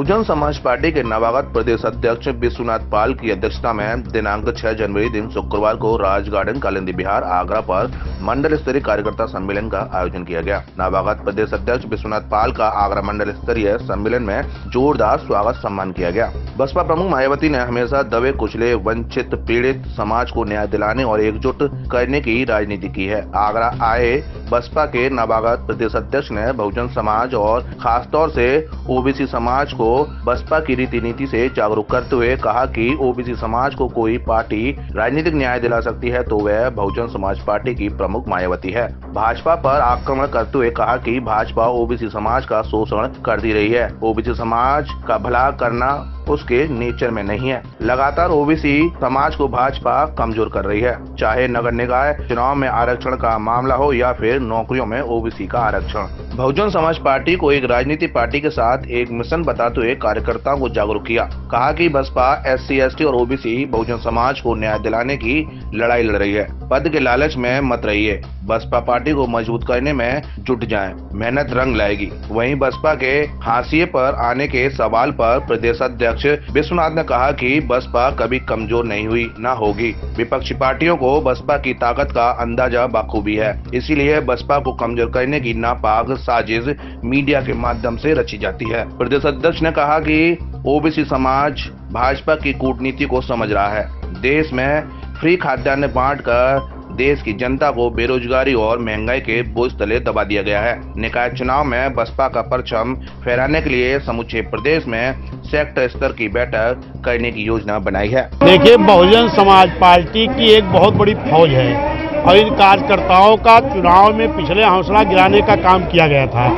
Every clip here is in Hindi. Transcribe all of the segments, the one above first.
बहुजन समाज पार्टी के नवागत प्रदेश अध्यक्ष विश्वनाथ पाल की अध्यक्षता में दिनांक 6 जनवरी दिन शुक्रवार को राज गार्डन कालिंदी बिहार आगरा पर मंडल स्तरीय कार्यकर्ता सम्मेलन का आयोजन किया गया। नवागत प्रदेश अध्यक्ष विश्वनाथ पाल का आगरा मंडल स्तरीय सम्मेलन में जोरदार स्वागत सम्मान किया गया। बसपा प्रमुख मायावती ने हमेशा दबे कुचले वंचित पीड़ित समाज को न्याय दिलाने और एकजुट करने की राजनीति की है। आगरा आए बसपा के नवागत प्रदेश अध्यक्ष ने बहुजन समाज और खासतौर से ओबीसी समाज को बसपा की रीति नीति से जागरूक करते हुए कहा कि ओबीसी समाज को कोई पार्टी राजनीतिक न्याय दिला सकती है तो वह बहुजन समाज पार्टी की प्रमुख मायावती है। भाजपा पर आक्रमण करते हुए कहा कि भाजपा ओबीसी समाज का शोषण करती रही है। ओबीसी समाज का भला करना उसके नेचर में नहीं है। लगातार ओबीसी समाज को भाजपा कमजोर कर रही है, चाहे नगर निकाय चुनाव में आरक्षण का मामला हो या फिर नौकरियों में ओबीसी का आरक्षण। बहुजन समाज पार्टी को एक राजनीतिक पार्टी के साथ एक मिशन बताते हुए कार्यकर्ताओं को जागरूक किया। कहा कि बसपा SC ST और ओबीसी बहुजन समाज को न्याय दिलाने की लड़ाई लड़ रही है। पद के लालच में मत रहिए, बसपा पार्टी को मजबूत करने में जुट जाएं, मेहनत रंग लाएगी। वहीं बसपा के हाशिए पर आने के सवाल पर प्रदेश अध्यक्ष विश्वनाथ ने कहा कि बसपा कभी कमजोर नहीं हुई न होगी। विपक्षी पार्टियों को बसपा की ताकत का अंदाजा बखूबी है, इसीलिए बसपा को कमजोर करने की नापाक साजिश मीडिया के माध्यम से रची जाती है। प्रदेश अध्यक्ष ने कहा कि ओबीसी समाज भाजपा की कूटनीति को समझ रहा है। देश में फ्री खाद्यान्न बांटकर देश की जनता को बेरोजगारी और महंगाई के बोझ तले दबा दिया गया है। निकाय चुनाव में बसपा का परचम फहराने के लिए समूचे प्रदेश में सेक्टर स्तर की बैठक करने की योजना बनाई है। देखिए, बहुजन समाज पार्टी की एक बहुत बड़ी फौज है और इन कार्यकर्ताओं का चुनाव में पिछले हौसला गिराने का काम किया गया था।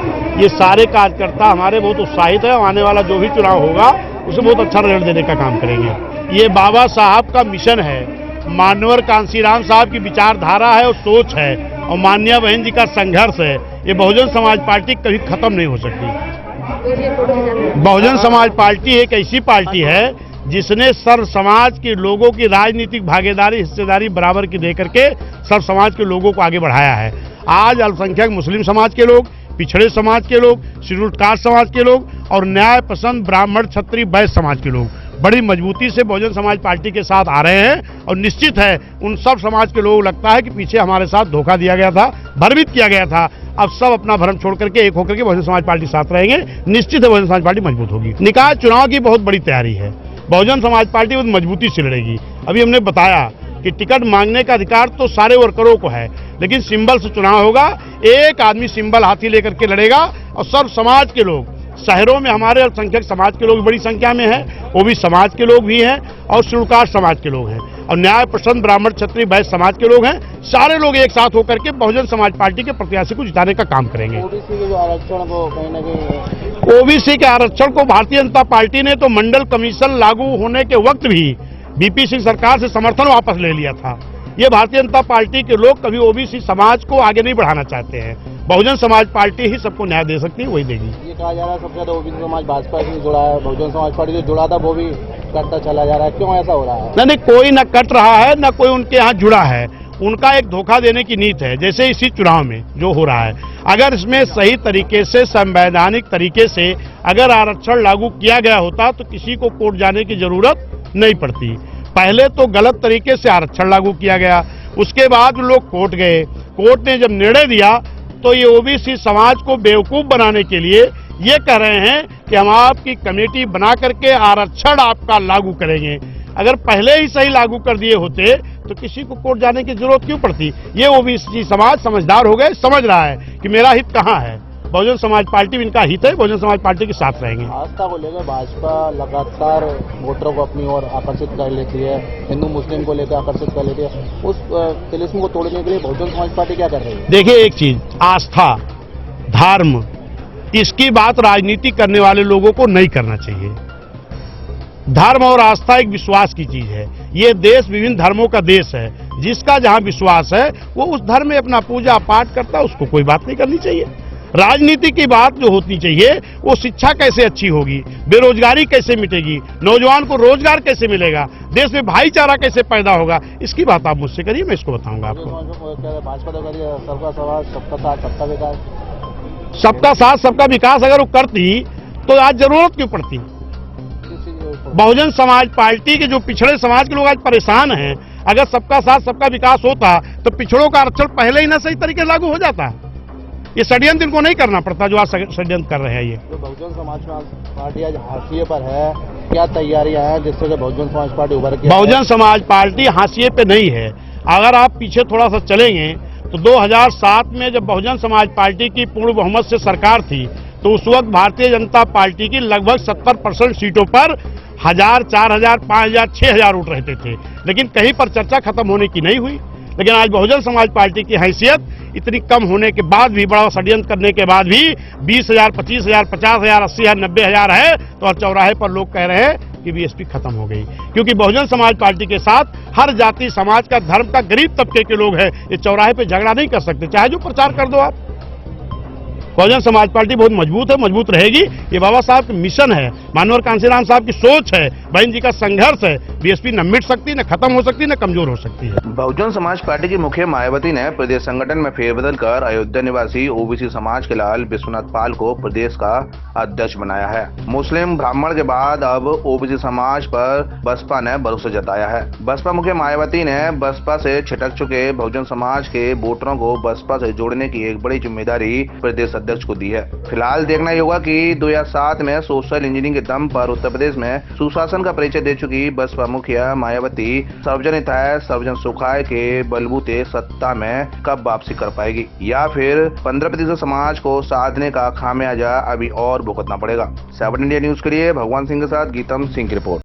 ये सारे कार्यकर्ता हमारे बहुत उत्साहित है। आने वाला जो भी चुनाव होगा उसे बहुत अच्छा रिजल्ट देने का काम करेंगे। ये बाबा साहब का मिशन है, मानवर कांसीराम साहब की विचारधारा है और सोच है और मान्या बहन जी का संघर्ष है। ये बहुजन समाज पार्टी कभी खत्म नहीं हो सकती। बहुजन समाज पार्टी एक ऐसी पार्टी है जिसने सर्व समाज के लोगों की राजनीतिक भागीदारी हिस्सेदारी बराबर की देकर के सर्व समाज के लोगों को आगे बढ़ाया है। आज अल्पसंख्यक मुस्लिम समाज के लोग, पिछड़े समाज के लोग, शेड्यूल्ड कास्ट समाज के लोग और न्याय पसंद ब्राह्मण क्षत्रिय वैश्य समाज के लोग बड़ी मजबूती से बहुजन समाज पार्टी के साथ आ रहे हैं और निश्चित है उन सब समाज के लोग लगता है कि पीछे हमारे साथ धोखा दिया गया था, भ्रमित किया गया था। अब सब अपना भ्रम छोड़ करके एक होकर के बहुजन समाज पार्टी साथ रहेंगे। निश्चित है बहुजन समाज पार्टी मजबूत होगी। निकाय चुनाव की बहुत बड़ी तैयारी है। बहुजन समाज पार्टी बहुत मजबूती से लड़ेगी। अभी हमने बताया कि टिकट मांगने का अधिकार तो सारे वर्करों को है, लेकिन सिंबल से चुनाव होगा। एक आदमी सिंबल हाथी लेकर के लड़ेगा और सर्व समाज के लोग, शहरों में हमारे अल्पसंख्यक समाज के लोग बड़ी संख्या में हैं, ओबीसी समाज के लोग भी हैं और शेड्यूल्ड कास्ट समाज के लोग हैं और न्याय पसंद ब्राह्मण क्षत्रिय वैश्य समाज के लोग हैं। सारे लोग एक साथ होकर के बहुजन समाज पार्टी के प्रत्याशी को जिताने का काम करेंगे। ओबीसी के जो आरक्षण को कहीं न कहीं ओबीसी के आरक्षण को भारतीय जनता पार्टी ने तो मंडल कमीशन लागू होने के वक्त भी बीपी सिंह सरकार से समर्थन वापस ले लिया था। ये भारतीय जनता पार्टी के लोग कभी ओबीसी समाज को आगे नहीं बढ़ाना चाहते हैं। बहुजन समाज पार्टी ही सबको न्याय दे सकती है, वही देगी। ये कहा जा रहा है सबसे ज्यादा ओबीसी समाज भाजपा से जुड़ा है, बहुजन समाज पार्टी जो जुड़ा था वो भी कटता चला जा रहा है। क्यों ऐसा हो रहा है? नहीं, कोई न कट रहा है न कोई उनके यहाँ जुड़ा है। उनका एक धोखा देने की नीति है। जैसे इसी चुनाव में जो हो रहा है, अगर इसमें सही तरीके से संवैधानिक तरीके से अगर आरक्षण लागू किया गया होता तो किसी को कोर्ट जाने की जरूरत नहीं पड़ती। पहले तो गलत तरीके से आरक्षण लागू किया गया, उसके बाद लोग कोर्ट गए। कोर्ट ने जब निर्णय दिया तो ये ओबीसी समाज को बेवकूफ बनाने के लिए ये कह रहे हैं कि हम आपकी कमेटी बना करके आरक्षण आपका लागू करेंगे। अगर पहले ही सही लागू कर दिए होते तो किसी को कोर्ट जाने की जरूरत क्यों पड़ती। ये ओबीसी समाज समझदार हो गए, समझ रहा है कि मेरा हित कहाँ है। बहुजन समाज पार्टी भी इनका हित है, बहुजन समाज पार्टी के साथ रहेंगे। आस्था को लेकर भाजपा लगातार वोटरों को अपनी ओर आकर्षित कर लेती है, हिंदू मुस्लिम को लेकर आकर्षित कर लेती है। उस तिलिस्म को तोड़ने के लिए बहुजन समाज पार्टी क्या कर रही है? देखिए, एक चीज आस्था धर्म, इसकी बात राजनीति करने वाले लोगों को नहीं करना चाहिए। धर्म और आस्था एक विश्वास की चीज है। ये देश विभिन्न धर्मों का देश है। जिसका जहां विश्वास है वो उस धर्म में अपना पूजा पाठ करता है, उसको कोई बात नहीं करनी चाहिए। राजनीति की बात जो होनी चाहिए वो शिक्षा कैसे अच्छी होगी, बेरोजगारी कैसे मिटेगी, नौजवान को रोजगार कैसे मिलेगा, देश में भाईचारा कैसे पैदा होगा, इसकी बात आप मुझसे करिए, मैं इसको बताऊंगा आपको। भाजपा तो करिए सबका समाज सबका साथ सबका विकास, सबका साथ सबका विकास अगर वो करती तो आज जरूरत क्यों पड़ती। बहुजन समाज पार्टी के जो पिछड़े समाज के लोग आज परेशान हैं, अगर सबका साथ सबका विकास होता तो पिछड़ों का आरक्षण पहले ही ना सही तरीके से लागू हो जाता। ये षड्यंत्र इनको नहीं करना पड़ता जो आज षड्यंत्र कर रहे हैं। ये तो बहुजन समाज पार्टी आज हाशिए पर है, क्या तैयारियां हैं जिससे कि बहुजन समाज पार्टी उभर के? बहुजन समाज पार्टी हाशिए पे नहीं है। अगर आप पीछे थोड़ा सा चलेंगे तो 2007 में जब बहुजन समाज पार्टी की पूर्ण बहुमत से सरकार थी तो उस वक्त भारतीय जनता पार्टी की लगभग 70% सीटों पर 1000, 4000, 5000, 6000 वोट रहते थे, लेकिन कहीं पर चर्चा खत्म होने की नहीं हुई। लेकिन आज बहुजन समाज पार्टी की हैसियत इतनी कम होने के बाद भी, बड़ा षड्यंत्र करने के बाद भी 20,000, 25,000, 50,000, 80,000, 90,000 है तो और चौराहे पर लोग कह रहे हैं कि बीएसपी खत्म हो गई, क्योंकि बहुजन समाज पार्टी के साथ हर जाति, समाज का, धर्म का, गरीब तबके के लोग हैं। ये चौराहे पे झगड़ा नहीं कर सकते, चाहे जो प्रचार कर दो आप। बहुजन समाज पार्टी बहुत मजबूत है, मजबूत रहेगी। ये बाबा साहब का मिशन है, मानवर कांशीराम साहब की सोच है, बहन जी का संघर्ष है। बीएसपी न मिट सकती, न खत्म हो सकती, न कमजोर हो सकती है। बहुजन समाज पार्टी की मुखिया मायावती ने प्रदेश संगठन में फेरबदल कर अयोध्या निवासी ओबीसी समाज के लाल विश्वनाथ पाल को प्रदेश का अध्यक्ष बनाया है। मुस्लिम ब्राह्मण के बाद अब ओबीसी समाज पर बसपा ने भरोसा जताया है। बसपा मुखिया मायावती ने बसपा से छिटक चुके बहुजन समाज के वोटरों को बसपा से जोड़ने की एक बड़ी जिम्मेदारी प्रदेश अध्यक्ष को दी है। फिलहाल देखना ही होगा कि 2007 में सोशल इंजीनियरिंग के दम पर उत्तर प्रदेश में सुशासन का परिचय दे चुकी बसपा मुखिया मायावती सर्वजन हिताय सर्वजन सुखाय के बलबूते सत्ता में कब वापसी कर पाएगी, या फिर 15% समाज को साधने का खामियाजा अभी और भुगतना पड़ेगा। 7 इंडिया न्यूज के लिए भगवान सिंह के साथ गीतम सिंह की रिपोर्ट।